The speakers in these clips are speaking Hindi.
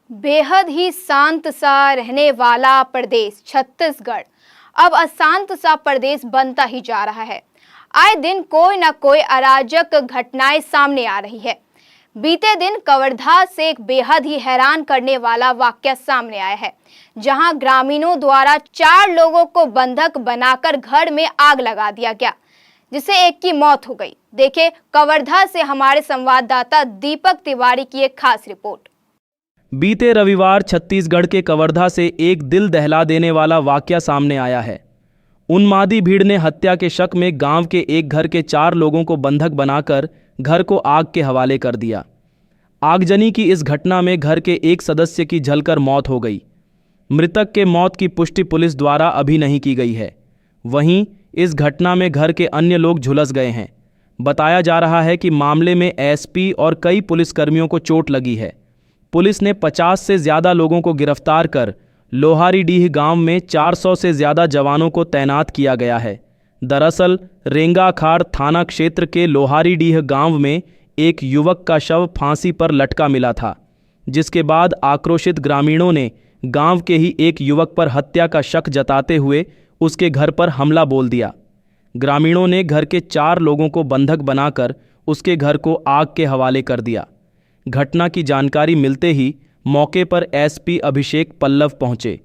बेहद ही शांत सा रहने वाला प्रदेश छत्तीसगढ़ अब अशांत सा प्रदेश बनता ही जा रहा है। आए दिन कोई न कोई अराजक घटनाएं सामने आ रही है। बीते दिन कवर्धा से एक बेहद ही हैरान करने वाला वाकया सामने आया है, जहां ग्रामीणों द्वारा 4 लोगों को बंधक बनाकर घर में आग लगा दिया गया, जिससे एक की मौत हो गई। देखिए कवर्धा से हमारे संवाददाता दीपक तिवारी की एक खास रिपोर्ट। बीते रविवार छत्तीसगढ़ के कवर्धा से एक दिल दहला देने वाला वाकया सामने आया है। उन्मादी भीड़ ने हत्या के शक में गांव के एक घर के 4 लोगों को बंधक बनाकर घर को आग के हवाले कर दिया। आगजनी की इस घटना में घर के एक सदस्य की जलकर मौत हो गई। मृतक के मौत की पुष्टि पुलिस द्वारा अभी नहीं की गई है। वहीं इस घटना में घर के अन्य लोग झुलस गए हैं। बताया जा रहा है कि मामले में एसपी और कई पुलिसकर्मियों को चोट लगी है। पुलिस ने 50 से ज़्यादा लोगों को गिरफ्तार कर लोहारीडीह गांव में 400 से ज़्यादा जवानों को तैनात किया गया है। दरअसल रेंगाखाड़ थाना क्षेत्र के लोहारीडीह गांव में एक युवक का शव फांसी पर लटका मिला था, जिसके बाद आक्रोशित ग्रामीणों ने गांव के ही एक युवक पर हत्या का शक जताते हुए उसके घर पर हमला बोल दिया। ग्रामीणों ने घर के 4 लोगों को बंधक बनाकर उसके घर को आग के हवाले कर दिया। घटना की जानकारी मिलते ही मौके पर एसपी अभिषेक पल्लव पहुंचे।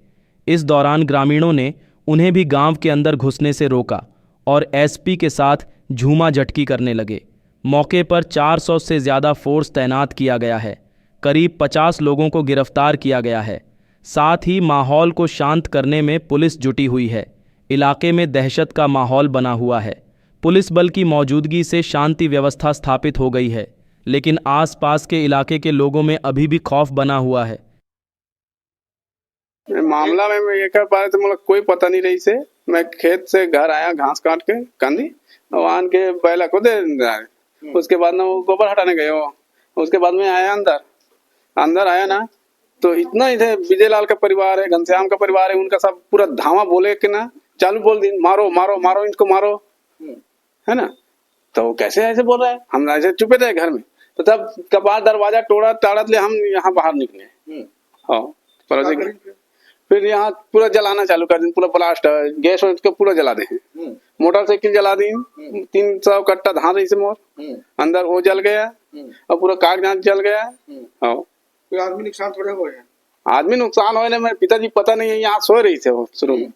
इस दौरान ग्रामीणों ने उन्हें भी गांव के अंदर घुसने से रोका और एसपी के साथ झूमा झटकी करने लगे। मौके पर 400 से ज़्यादा फोर्स तैनात किया गया है। करीब 50 लोगों को गिरफ्तार किया गया है। साथ ही माहौल को शांत करने में पुलिस जुटी हुई है। इलाके में दहशत का माहौल बना हुआ है। पुलिस बल की मौजूदगी से शांति व्यवस्था स्थापित हो गई है, लेकिन आसपास के इलाके के लोगों में अभी भी खौफ बना हुआ है। मामला में मैं ये कर पा रहे थे, मुझे कोई पता नहीं रही से। मैं खेत से घर आया घास काट के कंदी वहां के बैला को दे रहा है। उसके बाद ना वो गोबर हटाने गए हो। उसके बाद में आया अंदर आया ना, तो इतना इधर विजय लाल का परिवार है, घनश्याम का परिवार है, उनका सब पूरा धावा बोले कि ना चालू बोल दी, मारो मारो मारो इनको मारो, है ना। तो कैसे ऐसे बोल रहा है, हम ऐसे चुपे थे घर में। तो तब कबाड़ दरवाजा तोड़ा ताड़त ले हम यहाँ बाहर निकले। हाँ फिर यहाँ पूरा जलाना चालू कर दी, पूरा ब्लास्ट गैस को पूरा जला दे। मोटरसाइकिल जला दी, 300 कट्टा धान रही से मोर अंदर वो जल गया और पूरा कागजात जल गया। हाँ कोई आदमी नुकसान थोड़े हुए हैं। आदमी नुकसान होने में पिताजी पता नहीं है, यहाँ सो रही थे वो शुरू में।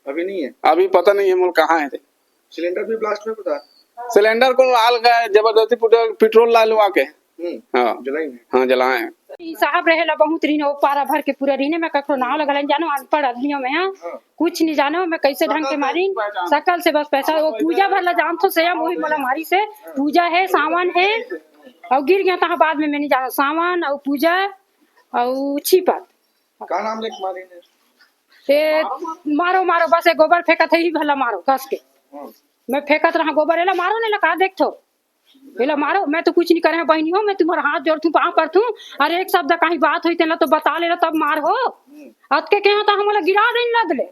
अभी नहीं है, अभी पता नहीं है मोर कहाँ है थे। सिलेंडर भी ब्लास्ट में पता, सिलेंडर को आल गए जबरदस्ती पेट्रोल ला लुआ के जलाए। साहब रहेला बहुत रही वो पारा भर के पूरा रही मैं कखरो नाव लगल जानो अनपढ़ आदमियों में यहाँ कुछ नहीं जानो मैं कैसे ढंग के मारी सकल से बस पैसा वो पूजा भर ला जान तो सया वही बोला मारी से पूजा है सावन है और गिर गया था बाद में मैं नहीं जाना सावन और पूजा और छिपत का नाम लेके मारी ने मारो मारो बस एक गोबर फेंका था ही भला मारो कस के मैं फेंकत रहा गोबर एला मारो नहीं लगा देख थो एला मारो मैं तो कुछ नहीं करे बहनी हो मैं तुम्हारा हाथ जोड़ तू पाँव पर तू अरे एक शब्द कहीं बात हुई तेला तो बता ले तब मार हो अत के क्या तो हम गिरा दे लदले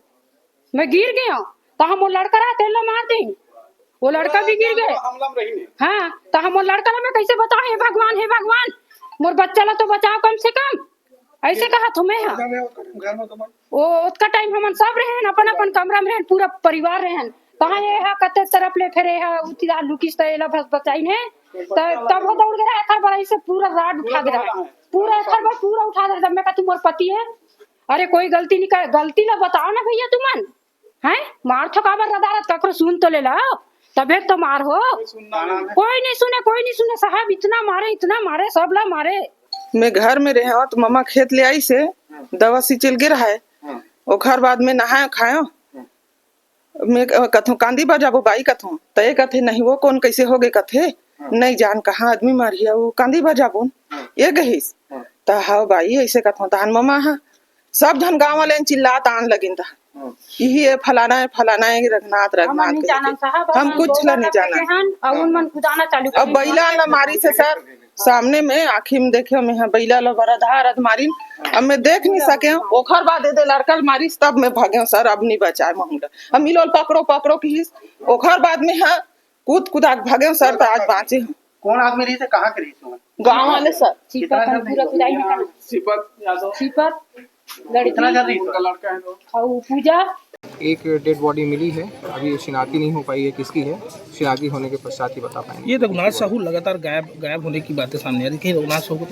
मैं गिर गया तो हम वो लड़का रहा तेला मार दे वो लड़का भी गिर गए। हाँ तो हम वो लड़का मैं कैसे बताओ हे भगवान मोर बच्चा ला तो बचाओ कम से कम ऐसे कहा तुम्हें। वो उसका टाइम हम सब रहे अपन अपन कमरा में पूरा परिवार रहे कहाँ ये है कते तरफ ले फिरे है उतिरा लुकिस तैला बस बचाई ने तब वो दौड़ गया एकर बड़ा से पूरा राड उठा दे रहा पूरा एकर बस पूरा उठा दे मैं कहती मोर पति है अरे कोई गलती नहीं कर गलती ला बताओ ना भैया तुमन हैं मार तो काबर रदारत ककरो सुन तो ले ला तबे तो मार हो कोई नहीं सुने साहब इतना मारे सब ला मारे। मैं घर में रहे तो मम्मा खेत ले आई से दवा सिंचल गिर है और घर बाद में नहाए खायो मैं कथो कांदी बजाबो बाई कथो तय कथे नहीं वो कौन कैसे हो गए कथे नहीं जान कहाँ आदमी मारिया वो कांदी बजाबो ये गहिस ता हाँ बाई ऐसे कथो तहन मम्मा हाँ सब धन गाँव वाले चिल्लात आन लगिन था यही है फलाना है रघुनाथ हम कुछ नहीं जाना। अब बैला न मारी से सर सामने में आखिर में देखे मैं बैला लो बराधार मारी अब मैं देख नहीं सके ओखर बाद दे लड़का मारी तब मैं भागे सर अब नहीं बचाए महूंगा अब मिलो पकड़ो की ओखर बाद में हाँ कूद भागे सर तो आज बाँचे कौन आदमी रही थे, कहाँ के रही थी? गाँव वाले सर सिपत हम पूरा खुदाई में करना सिपत यादव सिपत कितना लड़की जल रही उनका थी? लड़का है तो और पूजा एक डेड बॉडी मिली है, अभी शिनाख्ती नहीं हो पाई है किसकी है, शिनाख्ती होने के पश्चात ही बता पाएंगे। ये रघुनाथ साहू लगातार गायब होने की बातें सामने आ रही थी। रघुनाथ साहू को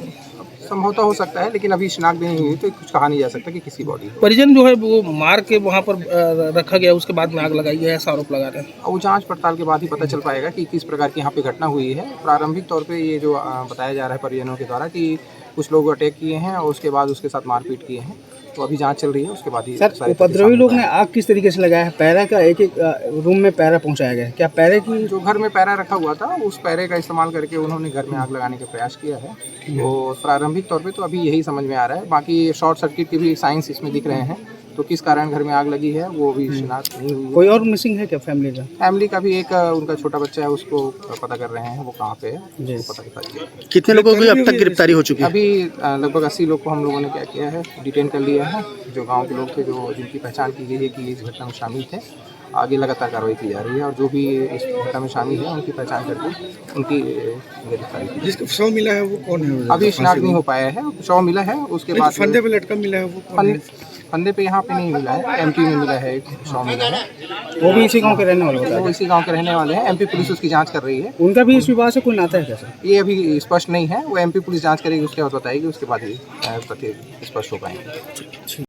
संभवतः हो सकता है, लेकिन अभी शिनाख्त नहीं हुई तो कुछ कहा नहीं जा सकता कि किसी बॉडी है। परिजन जो है वो मार के वहाँ पर रखा गया, उसके बाद में आग लगाई है, ऐसा आरोप लगा रहे हैं। और वो जांच पड़ताल के बाद ही पता चल पाएगा कि किस प्रकार की यहाँ पे घटना हुई है। प्रारंभिक तौर पे ये जो बताया जा रहा है परिजनों के द्वारा कि कुछ लोग अटैक किए हैं और उसके बाद उसके साथ मारपीट किए हैं, तो अभी जांच चल रही है, उसके बाद ही सर, उपद्रवी लोग ने आग किस तरीके से लगाया है? पैरा का एक एक रूम में पैरा पहुंचाया गया है, क्या पैरे की? जो घर में पैरा रखा हुआ था उस पैरे का इस्तेमाल करके उन्होंने घर में आग लगाने का प्रयास किया है। तो प्रारंभिक तौर पे तो अभी यही समझ में आ रहा है, बाकी शॉर्ट सर्किट के भी साइंस इसमें दिख रहे हैं, तो किस कारण घर में आग लगी है वो भी शिनाख्त नहीं हुई है। कोई और मिसिंग है क्या फैमिली का? फैमिली का भी एक उनका छोटा बच्चा है, उसको पता कर रहे हैं वो कहाँ पे है, वो पता कर दिया। कितने लोगों की अब तक गिरफ्तारी हो चुकी है? अभी लगभग 80 लोग को हम लोगों ने क्या किया है, डिटेन कर लिया है, जो गांव के लोग थे, जो जिनकी पहचान की गई है कि इस घटना में शामिल थे। आगे लगातार कार्रवाई की जा रही है और जो भी इस घटना में शामिल है उनकी पहचान करके उनकी गिरफ्तारी की। जिसको शव मिला है वो कौन है? अभी शिनाख्त नहीं हो पाया है, शव मिला है, उसके बाद फंदे पे लटका मिला है वो कौन है? फंदे पे यहाँ पे नहीं मिला है, एमपी में मिला है, एक शव मिला है, वो भी इसी गांव के रहने वाले वो इसी गांव के रहने वाले हैं। एमपी पुलिस उसकी जांच कर रही है। उनका भी इस विवाह से कोई नाता है क्या सर? ये अभी स्पष्ट नहीं है, वो एमपी पुलिस जांच करेगी, उसके बाद बताएगी, उसके बाद ही तथ्य स्पष्ट हो पाएंगे।